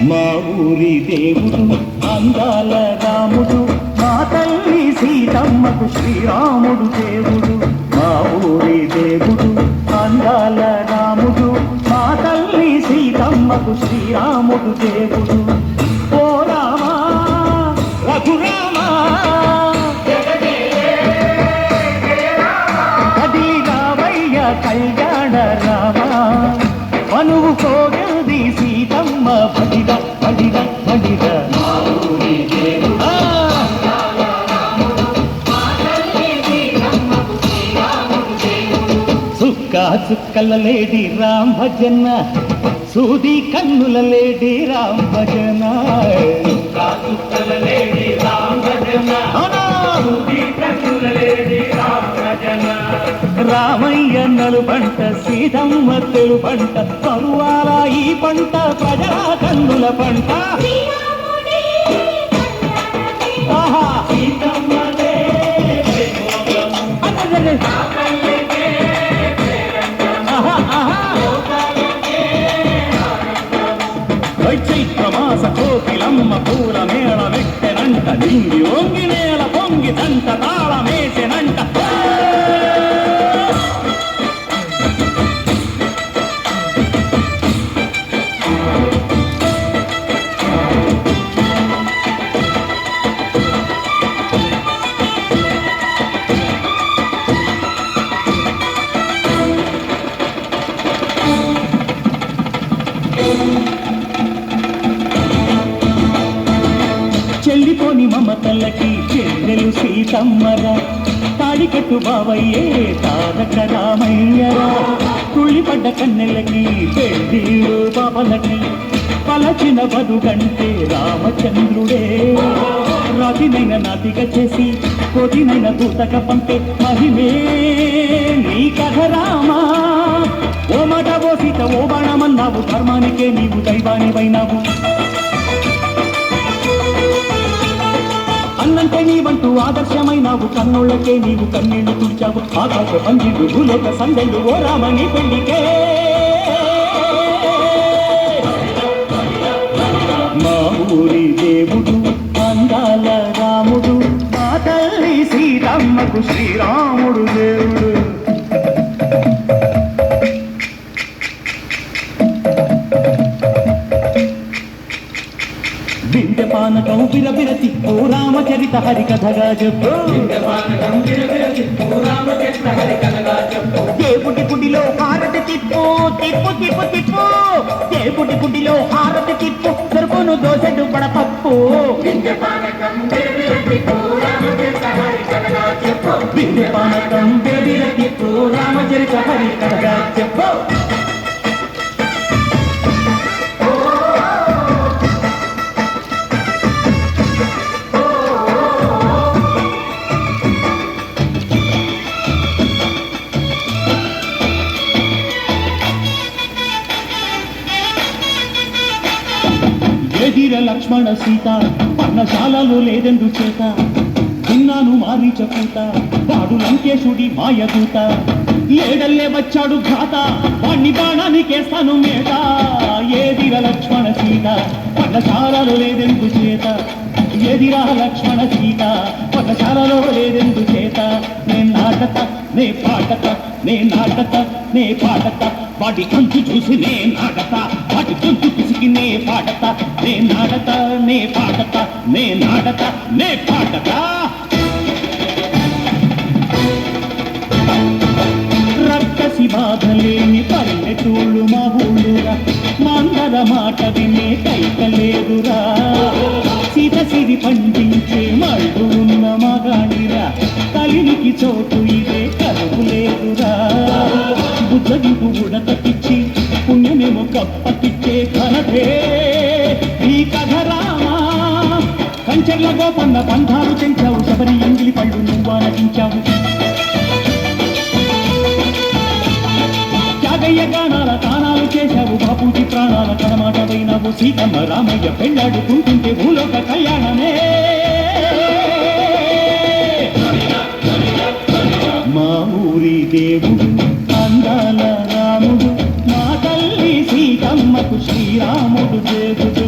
మా ఊరి దేవుడు అందాల రాముడు, మా తల్లి సీతమ్మకు శ్రీరాముడు దేవుడు. మా ఊరి దేవుడు అందాల రాముడు, మా తల్లి సీతమ్మకు శ్రీరాముడు దేవుడు. ఓ రామా రఘురామా కదిలి రావయ్య కళ్యాణ రామా, మనువు కోగది సీతమ్మ బడిద బడిద బడిద. చుక్కా చుక్కల లేడి రామ్ భజన, సూది కన్నుల లేడి రామ్ భజన. చుక్కా చుక్కల లేడి రామ్ భజన, సూది కన్నుల లేడి రామ్ భజన. రామయ్య నలు పంట సీతమ్మ తెలు పంట, పరువాల ఈ పంట ప్రజల కన్నుల పంట. ఆహా చైత్రమాస కోకిలమ్మ పూల మేళ వెట్టెనంట, నింగి ఒంగి నేల పొంగి దంట తాళమేసెనంట. చెల్లిపోని మమతలకి చెల్లెలు సీతమ్మరా, తాడికట్టు బావయ్యే తారక రామయ్యరా. తుళ్ళిపడ్డ కన్నెలకి పెళ్ళిళ్ళు బాబలకి, పలచిన బదుకంటే రామచంద్రుడే. రాతినైన నాతిగా చేసి కోటినైన దూతక పంపే మహిమే నీ కథ రామా. ఓ మాట ఓ సీత ఓ బాణమన్నావు, ధర్మానికే నీవు దైవానివైనావు. అన్నంటే నీవంటూ ఆదర్శమైనావు, కన్నోళ్ళకే నీవు కన్నీళ్లు తుడిచావు. ఆకాశ పందిళ్ళు భూలోక సందెళ్ళు ఓ రామని పెళ్లికే. మా ఊరి దేవుడు అందాల రాముడు, మా తల్లి సీతమ్మకు శ్రీరాముడు దేవుడు. బిందె పానకం బిరబిర తిప్పు రామచరిత హరికథగా చెప్పు. దేవుడి గుడిలో హారతి తిప్పు తిప్పు తిప్పు తిప్పు, దేవుడి గుడిలో హారతి తిప్పు, దొరుకును దోసెడు పడపప్పు. బిందె పానకం బిరబిర తిప్పు రామచరిత హరికథగా చెప్పు. ఎదిర లక్ష్మణ సీత పర్ణశాలలో లేదెందు చేత, విన్నాను మారీచ పూత వాడు లంకేశుడి మాయదూత. ఏడల్లే వచ్చాడు ఘాత వాణ్ణి బాణానికేస్తాను మేట. ఏదిర లక్ష్మణ సీత పర్ణశాలలో లేదెందు చేత, ఎదిరా లక్ష్మణ సీత పర్ణశాలలో లేదెందు చేత. నే నాటత నే పాటత నే నాటత నే పాటత, వాటి కంచు చూసి నే నాటత, వాటి గొంతు పిసికి నే పాటత. నే నాటత నే పాటత నే నాటత నే పాటత. రక్కసి బాధలేని పల్లెటూళ్ళు మా ఊళ్ళురా, మందర మాట వినే కైకలేదురా. సీత సిరి పండించే మళ్ళు ఉన్న మగాడిరా, కలినికి చోటు ఇదే కలుపులేదురా. బుద్ధగిపు ఉడతకిచ్చి పుణ్యమేమో కప్పకిచ్చే ఘనతే ఈ కథ రామా. కంచెర్ల గోపన్న బంధాలు తెంచావు, శబరి ఎంగిలి పళ్ళు నువ్వు నటించావు. రాగయ్య గానాల తానాలు చేశావు బాపూజీ ప్రాణాల కడమాట వైనావు సీతమ్మ రామయ్య పెళ్ళాడుకుంటుంటే భూలోక కళ్యాణమే మా ఊరి దేవుడు అందాల రాముడు మా తల్లి సీతమ్మకు శ్రీరాముడు దేవుడు